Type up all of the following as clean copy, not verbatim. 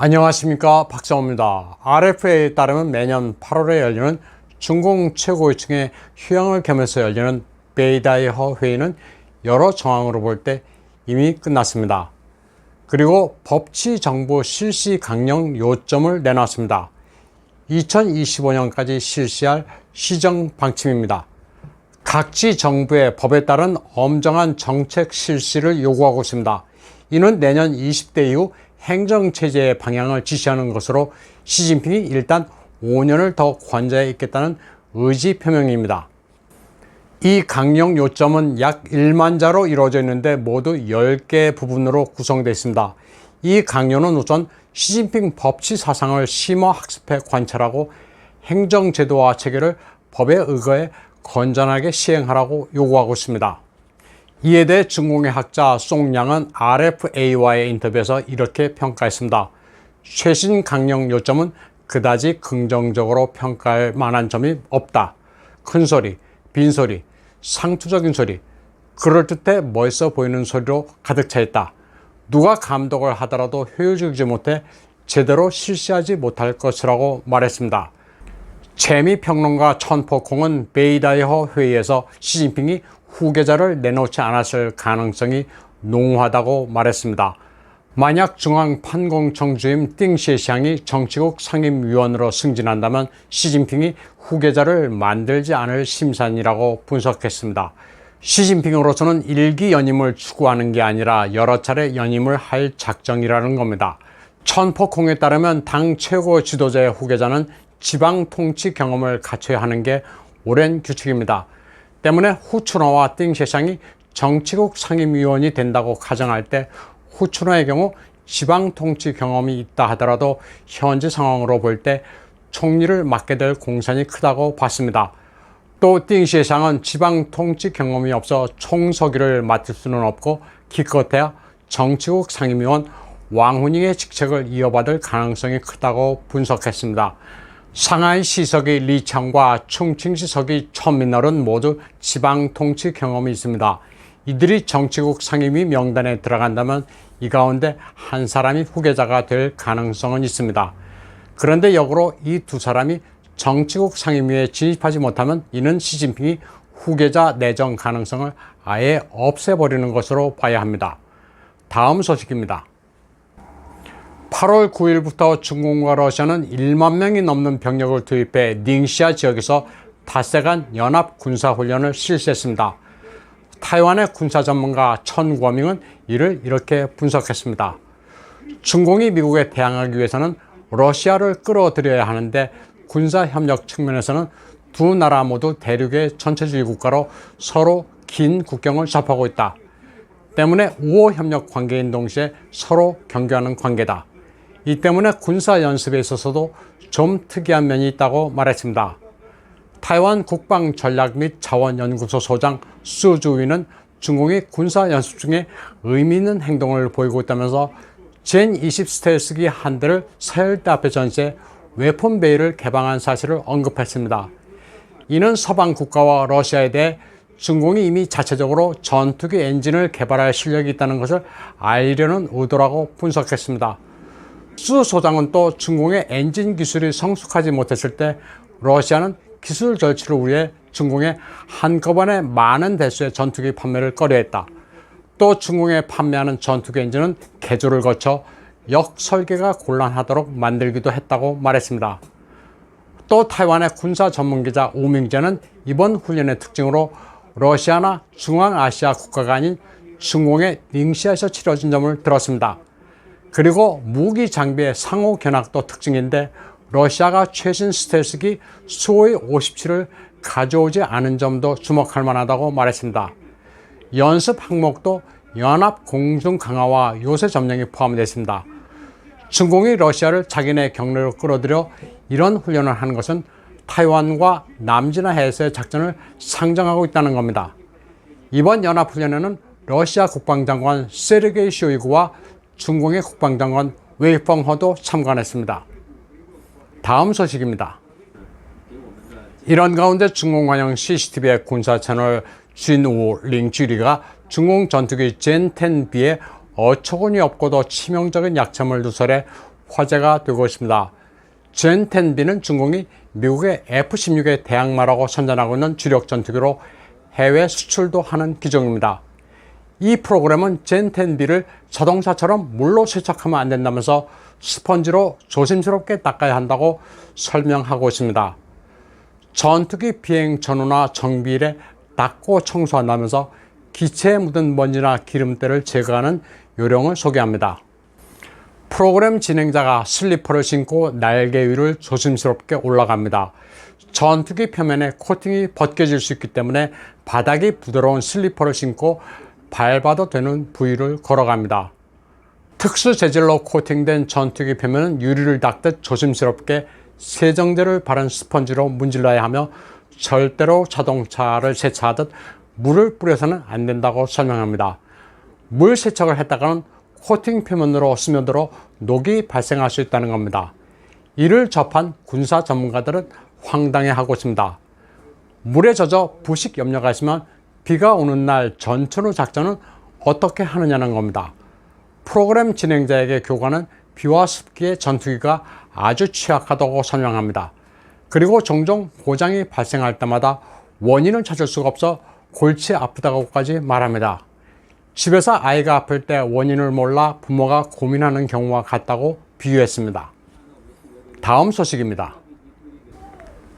안녕하십니까, 박정호입니다. RFA에 따르면 매년 8월에 열리는 중공 최고위층의 휴양을 겸해서 열리는 베이다이허 회의는 여러 정황으로 볼 때 이미 끝났습니다. 그리고 법치 정부 실시 강령 요점을 내놨습니다. 2025년까지 실시할 시정 방침입니다. 각지 정부의 법에 따른 엄정한 정책 실시를 요구하고 있습니다. 이는 내년 20대 이후 행정체제의 방향을 지시하는 것으로 시진핑이 일단 5년을 더 관저에 있겠다는 의지 표명입니다. 이 강령 요점은 약 1만 자로 이루어져 있는데 모두 10개 부분으로 구성되어 있습니다. 이 강령은 우선 시진핑 법치 사상을 심화 학습해 관찰하고 행정제도와 체계를 법에 의거해 건전하게 시행하라고 요구하고 있습니다. 이에 대해 중공의 학자 송량은 RFA와의 인터뷰에서 이렇게 평가했습니다. 최신 강령 요점은 그다지 긍정적으로 평가할 만한 점이 없다. 큰소리, 빈소리, 상투적인 소리, 그럴듯해 멋있어 보이는 소리로 가득 차 있다. 누가 감독을 하더라도 효율적이지 못해 제대로 실시하지 못할 것이라고 말했습니다. 재미평론가 천포콩은 베이다이허 회의에서 시진핑이 후계자를 내놓지 않았을 가능성이 농후하다고 말했습니다. 만약 중앙판공청 주임 띵시샹이 정치국 상임위원으로 승진한다면 시진핑이 후계자를 만들지 않을 심산이라고 분석했습니다. 시진핑으로서는 일기 연임을 추구하는 게 아니라 여러 차례 연임을 할 작정이라는 겁니다. 천포콩에 따르면 당 최고 지도자의 후계자는 지방 통치 경험을 갖춰야 하는 게 오랜 규칙입니다. 때문에 후추노와 띵셰샹이 정치국 상임위원이 된다고 가정할 때 후추노의 경우 지방 통치 경험이 있다 하더라도 현지 상황으로 볼 때 총리를 맡게 될 공산이 크다고 봤습니다. 또 띵셰샹은 지방 통치 경험이 없어 총서기를 맡을 수는 없고 기껏해야 정치국 상임위원 왕후닝의 직책을 이어받을 가능성이 크다고 분석했습니다. 상하이 시서기 리창과 충칭시 서기 천민널은 모두 지방 통치 경험이 있습니다. 이들이 정치국 상임위 명단에 들어간다면 이 가운데 한 사람이 후계자가 될 가능성은 있습니다. 그런데 역으로 이 두 사람이 정치국 상임위에 진입하지 못하면 이는 시진핑이 후계자 내정 가능성을 아예 없애버리는 것으로 봐야 합니다. 다음 소식입니다. 8월 9일부터 중공과 러시아는 1만 명이 넘는 병력을 투입해 닝시아 지역에서 닷새간 연합 군사훈련을 실시했습니다. 타이완의 군사 전문가 천 구어밍은 이를 이렇게 분석했습니다. 중공이 미국에 대항하기 위해서는 러시아를 끌어들여야 하는데 군사협력 측면에서는 두 나라 모두 대륙의 전체주의 국가로 서로 긴 국경을 접하고 있다. 때문에 우호협력 관계인 동시에 서로 경계하는 관계다. 이 때문에 군사연습에 있어서도 좀 특이한 면이 있다고 말했습니다. 타이완 국방전략 및 자원연구소 소장 수주위는 중공이 군사연습 중에 의미 있는 행동을 보이고 있다면서 젠20 스텔스기 한 대를 서열대 앞에 전시해 웨폰베이를 개방한 사실을 언급했습니다. 이는 서방 국가와 러시아에 대해 중공이 이미 자체적으로 전투기 엔진을 개발할 실력이 있다는 것을 알리려는 의도라고 분석했습니다. 수 소장은 또 중공의 엔진 기술이 성숙하지 못했을 때 러시아는 기술 절취를 우려해 중공에 한꺼번에 많은 대수의 전투기 판매를 꺼려했다. 또 중공에 판매하는 전투기 엔진은 개조를 거쳐 역설계가 곤란하도록 만들기도 했다고 말했습니다. 또 타이완의 군사 전문기자 오밍재는 이번 훈련의 특징으로 러시아나 중앙아시아 국가가 아닌 중공의 닝시아에서 치러진 점을 들었습니다. 그리고 무기 장비의 상호 견학도 특징인데 러시아가 최신 스텔스기 수호이 57을 가져오지 않은 점도 주목할 만하다고 말했습니다. 연습 항목도 연합 공중 강화와 요새 점령이 포함되어 있습니다. 중공이 러시아를 자기네 경로로 끌어들여 이런 훈련을 하는 것은 타이완과 남진해에서의 작전을 상정하고 있다는 겁니다. 이번 연합훈련에는 러시아 국방장관 세르게이 쇼이구와 중공의 국방장관 웨이펑허도 참관했습니다. 다음 소식입니다. 이런 가운데 중공 관영 CCTV의 군사 채널 진우 링쥐리가 중공 전투기 젠10B에 어처구니 없고도 치명적인 약점을 누설해 화제가 되고 있습니다. 젠10B는 중공이 미국의 F-16의 대항마라고 선전하고 있는 주력 전투기로 해외 수출도 하는 기종입니다. 이 프로그램은 젠10B를 자동차처럼 물로 세척하면 안 된다면서 스펀지로 조심스럽게 닦아야 한다고 설명하고 있습니다. 전투기 비행 전후나 정비일에 닦고 청소한다면서 기체에 묻은 먼지나 기름때를 제거하는 요령을 소개합니다. 프로그램 진행자가 슬리퍼를 신고 날개 위를 조심스럽게 올라갑니다. 전투기 표면에 코팅이 벗겨질 수 있기 때문에 바닥이 부드러운 슬리퍼를 신고 밟아도 되는 부위를 걸어갑니다. 특수 재질로 코팅된 전투기 표면은 유리를 닦듯 조심스럽게 세정제를 바른 스펀지로 문질러야 하며 절대로 자동차를 세차하듯 물을 뿌려서는 안 된다고 설명합니다. 물 세척을 했다가는 코팅 표면으로 스며들어 녹이 발생할 수 있다는 겁니다. 이를 접한 군사 전문가들은 황당해하고 있습니다. 물에 젖어 부식 염려가 있으면 비가 오는 날 전투 작전은 어떻게 하느냐는 겁니다. 프로그램 진행자에게 교관은 비와 습기에 전투기가 아주 취약하다고 설명합니다. 그리고 종종 고장이 발생할 때마다 원인을 찾을 수가 없어 골치 아프다고까지 말합니다. 집에서 아이가 아플 때 원인을 몰라 부모가 고민하는 경우와 같다고 비유했습니다. 다음 소식입니다.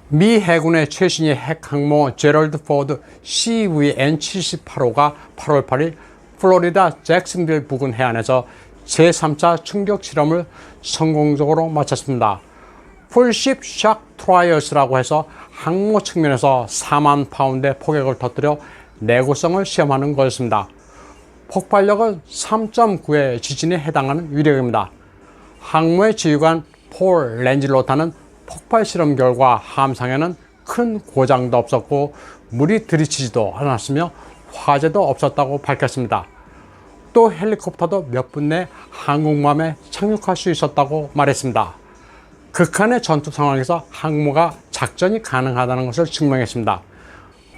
미 해군의 최신의 핵항모 제럴드 포드 CVN-78호가 8월 8일 플로리다 잭슨빌 부근 해안에서 제3차 충격 실험을 성공적으로 마쳤습니다. 풀십 샥 트라이얼스라고 해서 항모 측면에서 4만 파운드의 포격을 터뜨려 내구성을 시험하는 것입니다. 폭발력은 3.9의 지진에 해당하는 위력입니다. 항모의 지휘관 폴 렌질로타는 폭발 실험 결과 함상에는 큰 고장도 없었고 물이 들이치지도 않았으며 화재도 없었다고 밝혔습니다. 또 헬리콥터도 몇 분 내 항공모함에 착륙할 수 있었다고 말했습니다. 극한의 전투 상황에서 항모가 작전이 가능하다는 것을 증명했습니다.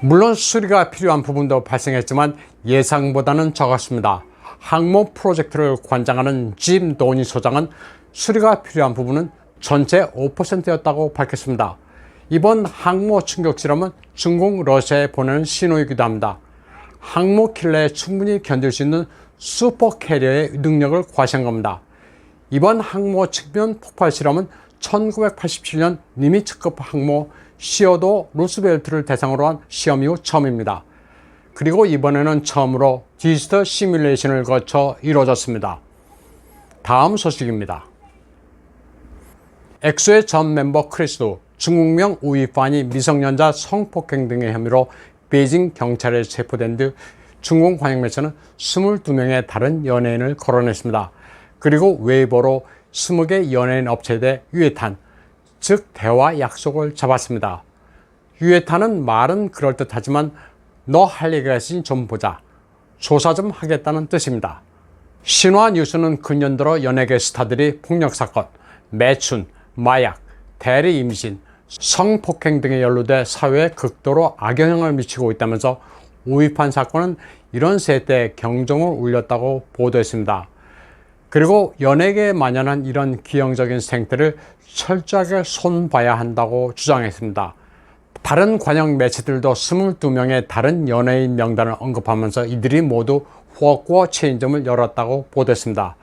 물론 수리가 필요한 부분도 발생했지만 예상보다는 적었습니다. 항모 프로젝트를 관장하는 짐 도니 소장은 수리가 필요한 부분은 전체 5%였다고 밝혔습니다. 이번 항모 충격 실험은 중공 러시아에 보내는 신호이기도 합니다. 항모 킬러에 충분히 견딜 수 있는 슈퍼 캐리어의 능력을 과시한 겁니다. 이번 항모 측면 폭발 실험은 1987년 니미츠급 항모 시어도 루스벨트를 대상으로 한 시험 이후 처음입니다. 그리고 이번에는 처음으로 디지털 시뮬레이션을 거쳐 이루어졌습니다. 다음 소식입니다. 엑소의 전 멤버 크리스도 중국명 우이판이 미성년자 성폭행 등의 혐의로 베이징 경찰에 체포된 뒤 중국 관영 매체는 22명의 다른 연예인을 거론했습니다. 그리고 웨이보로 20개 연예인 업체에 대해 유해탄, 즉 대화 약속을 잡았습니다. 유해탄은 말은 그럴듯하지만 너 할 얘기가 있으니 좀 보자, 조사 좀 하겠다는 뜻입니다. 신화 뉴스는 근년 들어 연예계 스타들이 폭력사건, 매춘, 마약, 대리 임신, 성폭행 등에 연루돼 사회에 극도로 악영향을 미치고 있다면서 우이판 사건은 이런 세대에 경종을 울렸다고 보도했습니다. 그리고 연예계에 만연한 이런 기형적인 생태를 철저하게 손봐야 한다고 주장했습니다. 다른 관영 매체들도 22명의 다른 연예인 명단을 언급하면서 이들이 모두 워크와 체인점을 열었다고 보도했습니다.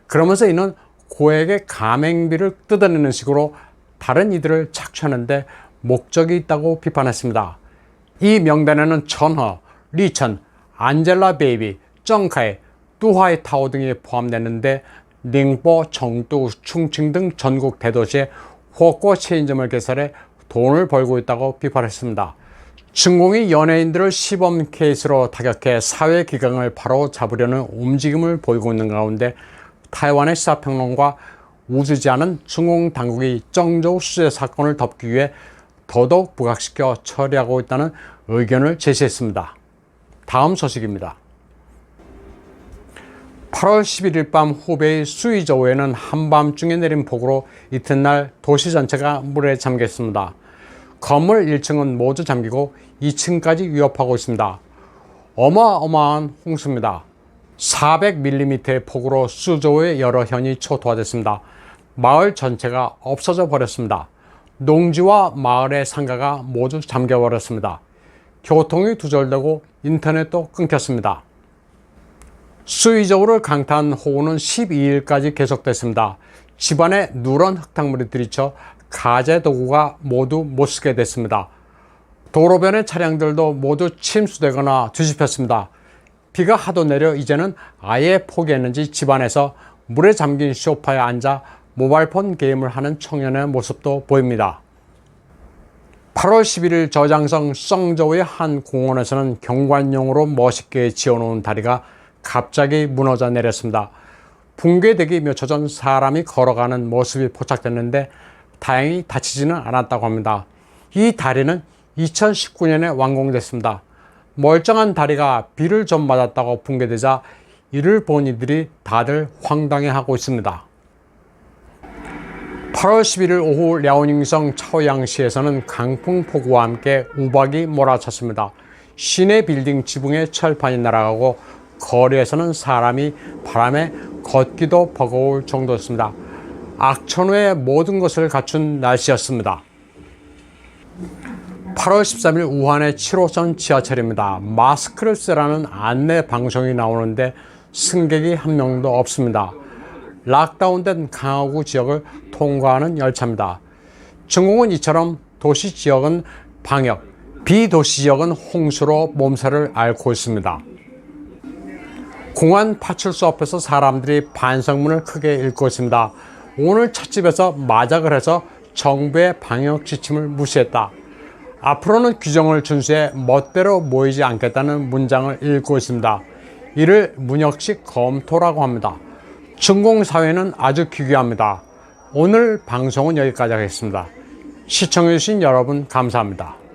그러면서 이는 고액의 가맹비를 뜯어내는 식으로 다른 이들을 착취하는데 목적이 있다고 비판했습니다. 이 명단에는 천허, 리천, 안젤라 베이비, 정카이, 뚜하이 타오 등이 포함되는데 닝보, 정두, 충칭 등 전국 대도시에 호거 체인점을 개설해 돈을 벌고 있다고 비판했습니다. 중공이 연예인들을 시범 케이스로 타격해 사회 기강을 바로 잡으려는 움직임을 보이고 있는 가운데 타이완의 시사평론가 우즈지아는 중공 당국이 정저우 수재 사건을 덮기 위해 더더욱 부각시켜 처리하고 있다는 의견을 제시했습니다. 다음 소식입니다. 8월 11일 밤 후베이 수이저우에는 한밤중에 내린 폭우로 이튿날 도시 전체가 물에 잠겼습니다. 건물 1층은 모두 잠기고 2층까지 위협하고 있습니다. 어마어마한 홍수입니다. 400mm의 폭우로 수저우의 여러 현이 초토화됐습니다. 마을 전체가 없어져 버렸습니다. 농지와 마을의 상가가 모두 잠겨 버렸습니다. 교통이 두절되고 인터넷도 끊겼습니다. 수위적으로 강타한 호우는 12일까지 계속됐습니다. 집안에 누런 흙탕물이 들이쳐 가재 도구가 모두 못쓰게 됐습니다. 도로변의 차량들도 모두 침수되거나 뒤집혔습니다. 비가 하도 내려 이제는 아예 포기했는지 집안에서 물에 잠긴 소파에 앉아 모바일폰 게임을 하는 청년의 모습도 보입니다. 8월 11일 저장성 썽저우의 한 공원에서는 경관용으로 멋있게 지어놓은 다리가 갑자기 무너져 내렸습니다. 붕괴되기 몇 초 전 사람이 걸어가는 모습이 포착됐는데 다행히 다치지는 않았다고 합니다. 이 다리는 2019년에 완공됐습니다. 멀쩡한 다리가 비를 좀 맞았다고 붕괴되자 이를 본 이들이 다들 황당해하고 있습니다. 8월 11일 오후 랴오닝성 차오양시에서는 강풍폭우와 함께 우박이 몰아쳤습니다. 시내 빌딩 지붕에 철판이 날아가고 거리에서는 사람이 바람에 걷기도 버거울 정도였습니다. 악천후의 모든 것을 갖춘 날씨였습니다. 8월 13일 우한의 7호선 지하철입니다. 마스크를 쓰라는 안내 방송이 나오는데 승객이 한 명도 없습니다. 락다운된 강화구 지역을 통과하는 열차입니다. 중공은 이처럼 도시 지역은 방역, 비도시 지역은 홍수로 몸살을 앓고 있습니다. 공안 파출소 앞에서 사람들이 반성문을 크게 읽고 있습니다. 오늘 찻집에서 마작을 해서 정부의 방역 지침을 무시했다. 앞으로는 규정을 준수해 멋대로 모이지 않겠다는 문장을 읽고 있습니다. 이를 문혁식 검토라고 합니다. 중공사회는 아주 기괴합니다. 오늘 방송은 여기까지 하겠습니다. 시청해주신 여러분 감사합니다.